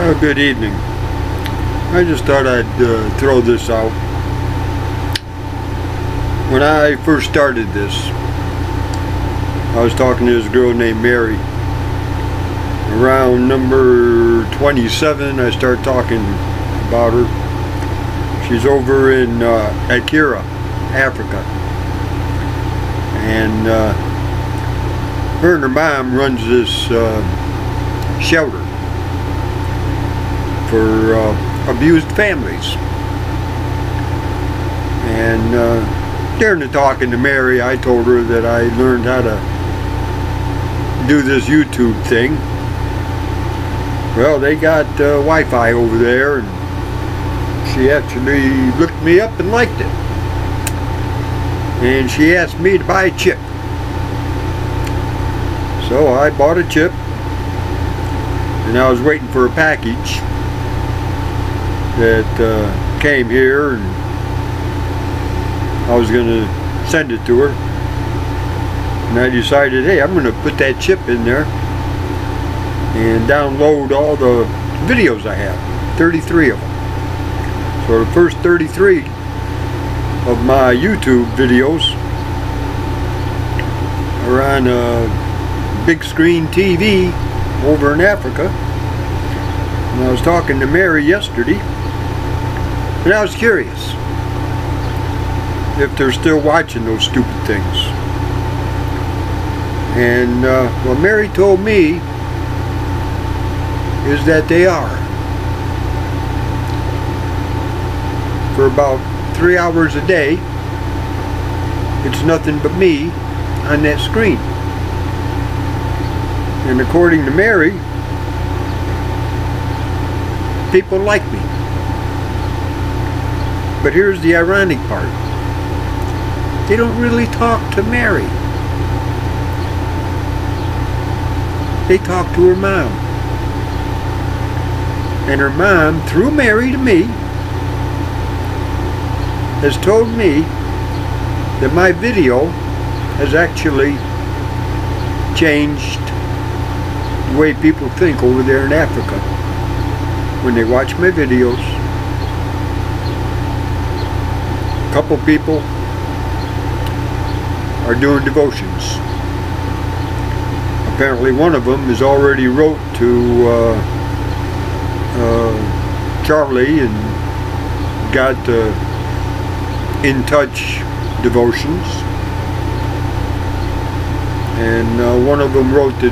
Good evening. I just thought I'd throw this out. When I first started this, I was talking to this girl named Mary. Around number 27, I started talking about her. She's over in Akira, Africa. And her and her mom runs this shelter for abused families. And during the talking to Mary, I told her that I learned how to do this YouTube thing. Well, they got Wi-Fi over there, and she actually looked me up and liked it. And she asked me to buy a chip. So I bought a chip, and I was waiting for a package that came here, and I was going to send it to her. And I decided, hey, I'm going to put that chip in there and download all the videos I have, 33 of them. So the first 33 of my YouTube videos are on a big screen TV over in Africa. And I was talking to Mary yesterday, and I was curious if they're still watching those stupid things. And what Mary told me is that they are. For about 3 hours a day, it's nothing but me on that screen. And according to Mary, people like me. But here's the ironic part. They don't really talk to Mary. They talk to her mom. And her mom, through Mary to me, has told me that my video has actually changed the way people think over there in Africa when they watch my videos. A couple people are doing devotions. Apparently one of them has already wrote to Charlie and got In Touch devotions, and one of them wrote to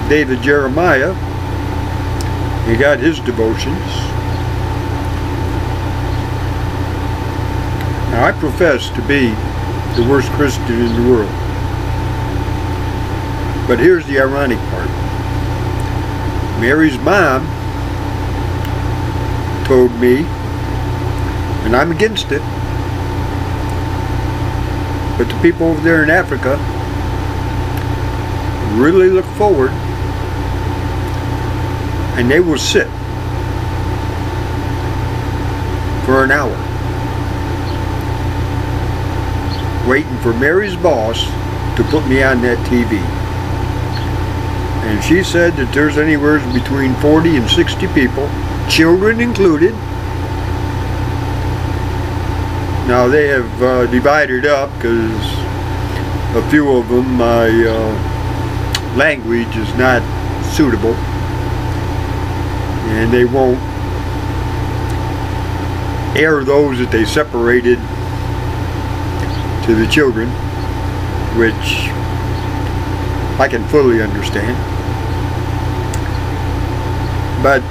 David Jeremiah. He got his devotions. Now, I profess to be the worst Christian in the world, but here's the ironic part. Mary's mom told me, and I'm against it, but the people over there in Africa really look forward, and they will sit for an hour waiting for Mary's boss to put me on that TV. And she said that there's anywhere between 40 and 60 people, children included. Now they have divided up because a few of them, my language is not suitable, and they won't air those that they separated to the children, which I can fully understand. But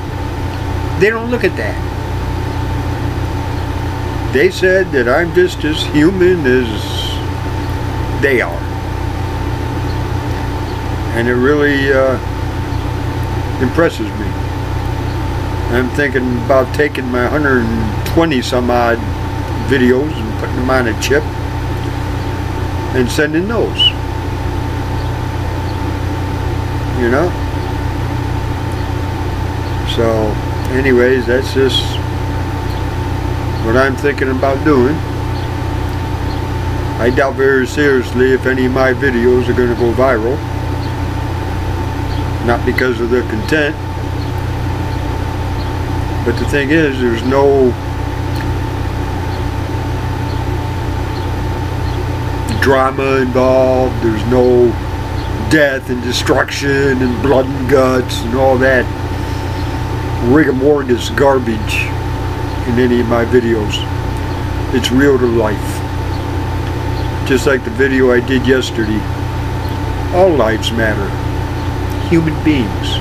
they don't look at that. They said that I'm just as human as they are. And it really impresses me. I'm thinking about taking my 120 some odd videos and putting them on a chip and sending those. You know? So, anyways, that's just what I'm thinking about doing. I doubt very seriously if any of my videos are going to go viral. Not because of the content, But the thing is, there's no drama involved. There's no death and destruction and blood and guts and all that rigor mortis garbage in any of my videos. It's real to life. Just like the video I did yesterday. All lives matter. Human beings.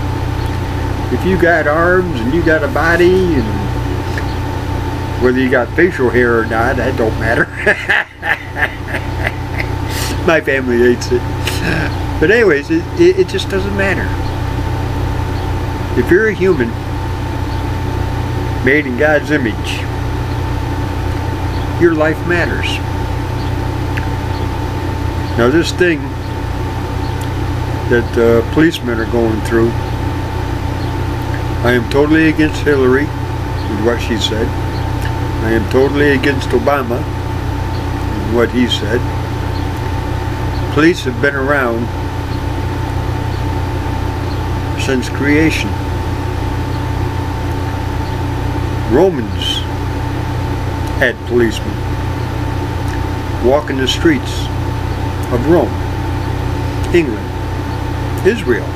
If you got arms and you got a body, and whether you got facial hair or not, that don't matter. My family hates it. But anyways, it just doesn't matter. If you're a human, made in God's image, your life matters. Now this thing that policemen are going through, I am totally against Hillary with what she said. I am totally against Obama and what he said. Police have been around since creation. Romans had policemen walking the streets of Rome, England, Israel.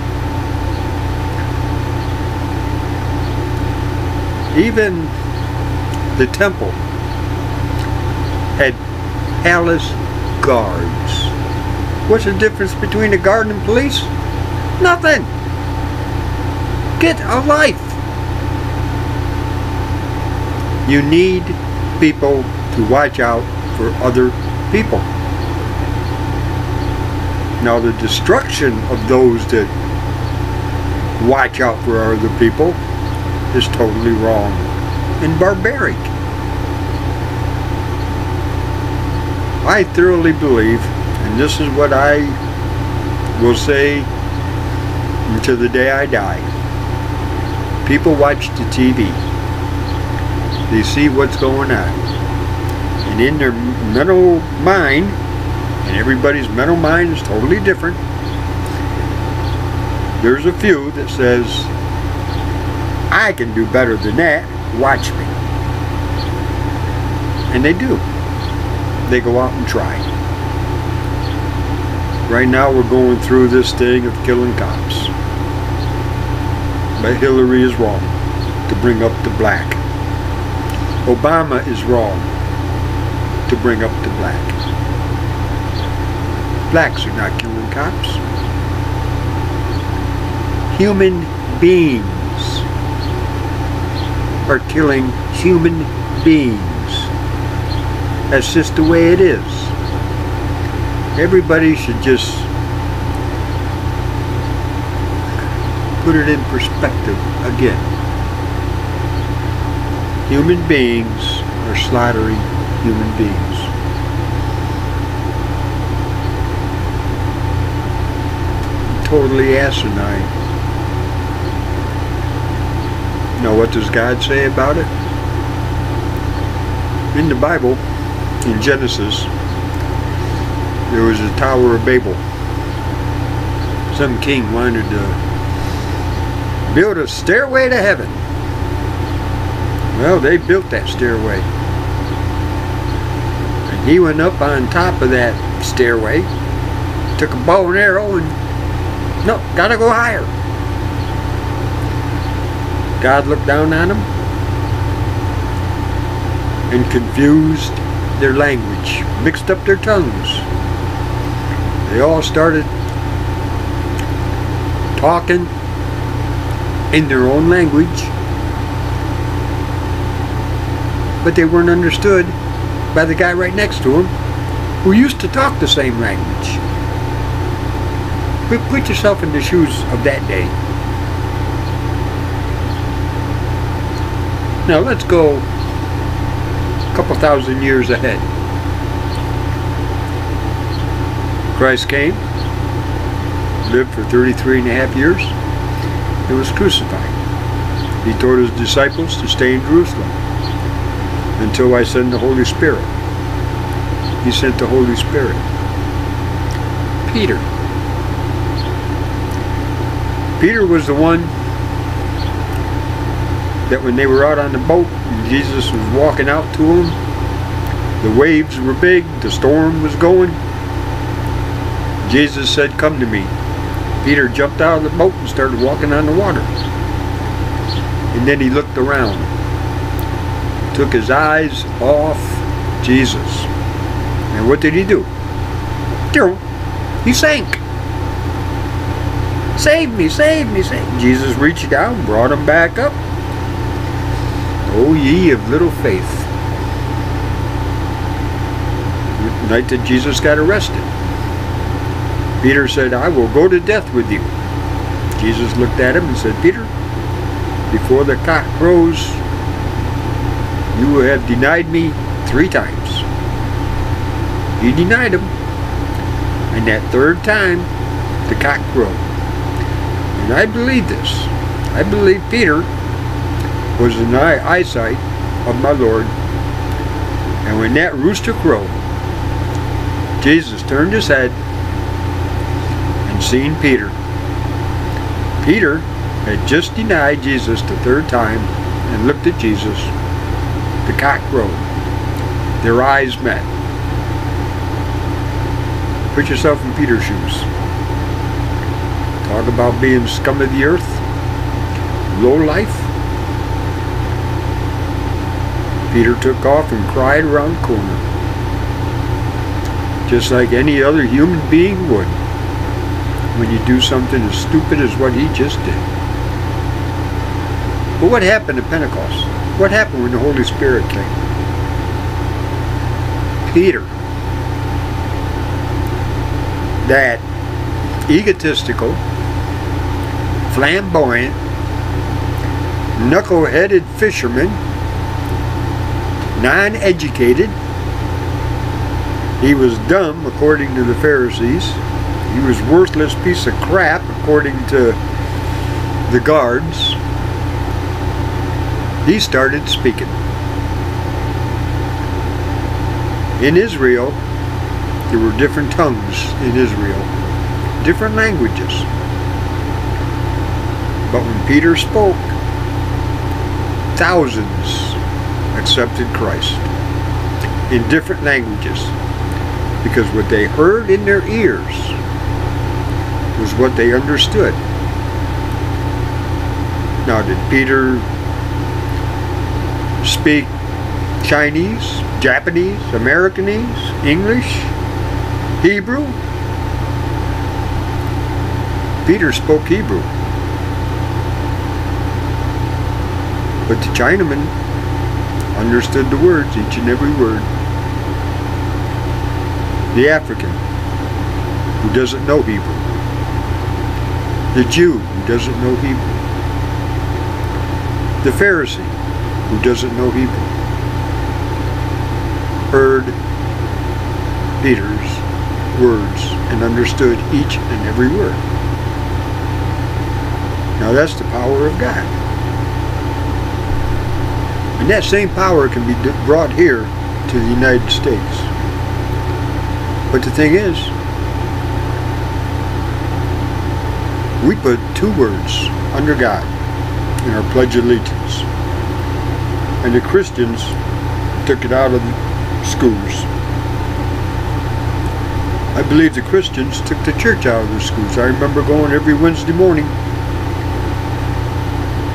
Even the temple had palace guards. What's the difference between a guard and police? Nothing. Get a life. You need people to watch out for other people. Now the destruction of those that watch out for other people is totally wrong and barbaric. I thoroughly believe, and this is what I will say until the day I die, people watch the TV. They see what's going on. And in their mental mind, and everybody's mental mind is totally different, there's a few that says, I can do better than that, watch me. And they do. They go out and try. Right now we're going through this thing of killing cops. But Hillary is wrong to bring up the black. Obama is wrong to bring up the black. Blacks are not killing cops. Human beings are killing human beings. That's just the way it is. Everybody should just put it in perspective again. Human beings are slaughtering human beings. Totally asinine. Now what does God say about it? In the Bible, in Genesis, there was a Tower of Babel. Some king wanted to build a stairway to heaven. Well, they built that stairway. And he went up on top of that stairway, took a bow and arrow, and no, gotta go higher. God looked down on them and confused their language, mixed up their tongues. They all started talking in their own language, but they weren't understood by the guy right next to them who used to talk the same language. Put yourself in the shoes of that day. Now let's go a couple thousand years ahead. Christ came, lived for 33.5 years, and was crucified. He told his disciples to stay in Jerusalem until I send the Holy Spirit. He sent the Holy Spirit. Peter was the one that when they were out on the boat and Jesus was walking out to them, the waves were big, the storm was going. Jesus said, "Come to me." Peter jumped out of the boat and started walking on the water. And then he looked around, took his eyes off Jesus. And what did he do? He sank. "Save me, save me, save me." Jesus reached down, brought him back up. "O ye of little faith." The night that Jesus got arrested, Peter said, "I will go to death with you." Jesus looked at him and said, "Peter, before the cock crows, you will have denied me 3 times. He denied him. And that 3rd time, the cock crowed. And I believe this. I believe Peter was in the eyesight of my Lord. And when that rooster crowed, Jesus turned his head and seen Peter. Peter had just denied Jesus the 3rd time and looked at Jesus. The cock crowed. Their eyes met. Put yourself in Peter's shoes. Talk about being scum of the earth, low life. Peter took off and cried around the corner, just like any other human being would when you do something as stupid as what he just did. But what happened at Pentecost? What happened when the Holy Spirit came? Peter, that egotistical, flamboyant, knuckle-headed fisherman, non-educated. He was dumb according to the Pharisees. He was a worthless piece of crap according to the guards. He started speaking. In Israel, there were different tongues in Israel, different languages. But when Peter spoke, thousands accepted Christ in different languages, because what they heard in their ears was what they understood. Now, did Peter speak Chinese, Japanese, Americanese, English, Hebrew? Peter spoke Hebrew. But the Chinaman understood the words, each and every word. The African, who doesn't know Hebrew. The Jew, who doesn't know Hebrew. The Pharisee, who doesn't know Hebrew, heard Peter's words and understood each and every word. Now that's the power of God. And that same power can be brought here to the United States. But the thing is, we put 2 words under God in our Pledge of Allegiance. And the Christians took it out of the schools. I believe the Christians took the church out of the schools. I remember going every Wednesday morning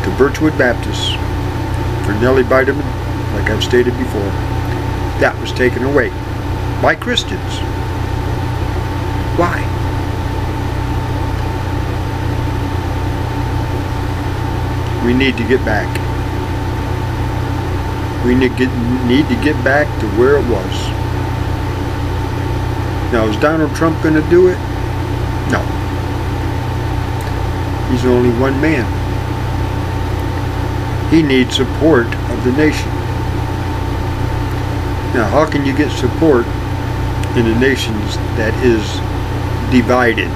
to Birchwood Baptist for Nellie Biderman, like I've stated before. That was taken away by Christians. Why? We need to get back. We need to get back to where it was. Now, is Donald Trump going to do it? No. He's only one man. He needs support of the nation. Now, how can you get support in a nation that is divided?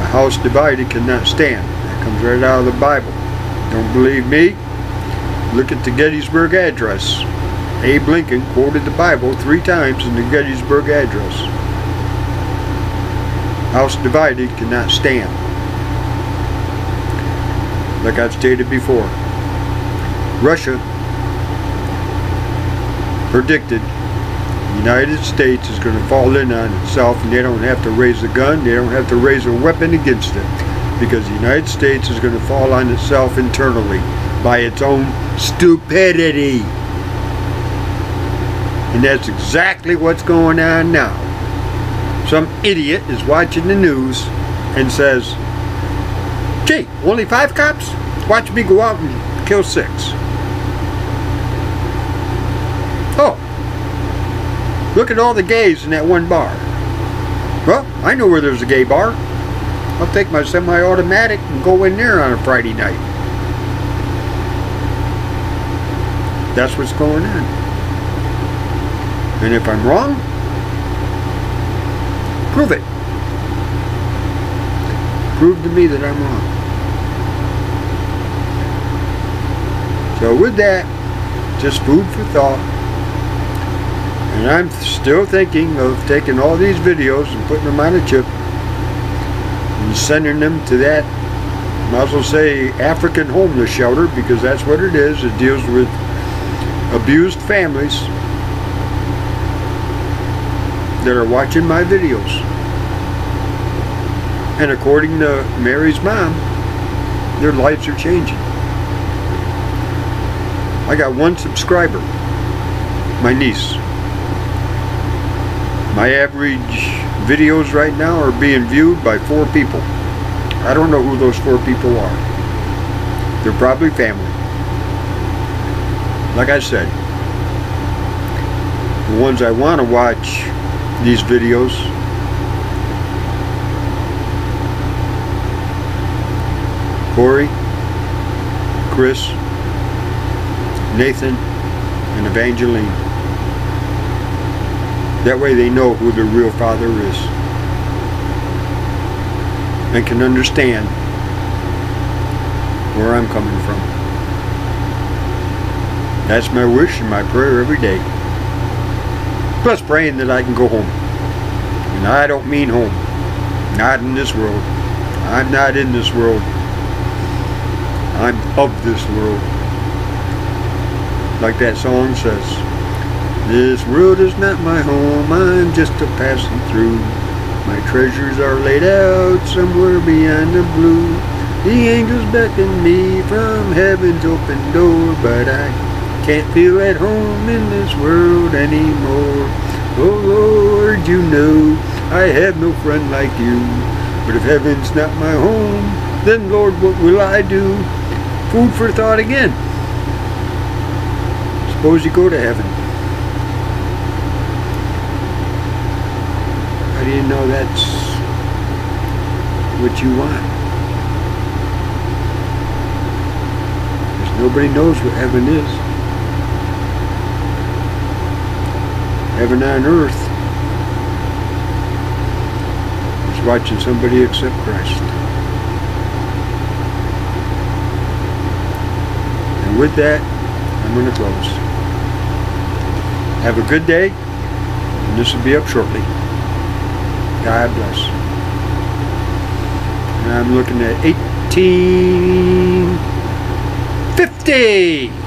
A house divided cannot stand. That comes right out of the Bible. Don't believe me? Look at the Gettysburg Address. Abe Lincoln quoted the Bible 3 times in the Gettysburg Address. House divided cannot stand. like I've stated before. Russia predicted the United States is going to fall in on itself, and they don't have to raise a gun, they don't have to raise a weapon against it, because the United States is going to fall on itself internally by its own stupidity. And that's exactly what's going on now. Some idiot is watching the news and says, gee, only 5 cops? Watch me go out and kill 6. Oh, look at all the gays in that one bar. Well, I know where there's a gay bar. I'll take my semi-automatic and go in there on a Friday night. That's what's going on. And if I'm wrong, prove it. Prove to me that I'm wrong. So with that, just food for thought. And I'm still thinking of taking all these videos and putting them on a chip and sending them to that, might as well say, African homeless shelter, because that's what it is. It deals with abused families that are watching my videos. And according to Mary's mom, their lives are changing. I got 1 subscriber, my niece. My average videos right now are being viewed by 4 people. I don't know who those 4 people are. They're probably family. Like I said, the ones I want to watch these videos, Corey, Chris, Nathan, and Evangeline. That way they know who their real father is and can understand where I'm coming from. That's my wish and my prayer every day. Plus praying that I can go home. And I don't mean home. Not in this world. I'm not in this world. I'm of this world. Like that song says, this world is not my home, I'm just a passing through. My treasures are laid out somewhere beyond the blue. The angels beckon me from heaven's open door, but I can't feel at home in this world anymore. Oh Lord, you know I have no friend like you. But if heaven's not my home, then Lord, what will I do? Food for thought again. Suppose you go to heaven. How do you know that's what you want? Because nobody knows what heaven is. Heaven on earth is watching somebody accept Christ. And with that, I'm going to close. Have a good day, and this will be up shortly. God bless. And I'm looking at 1850.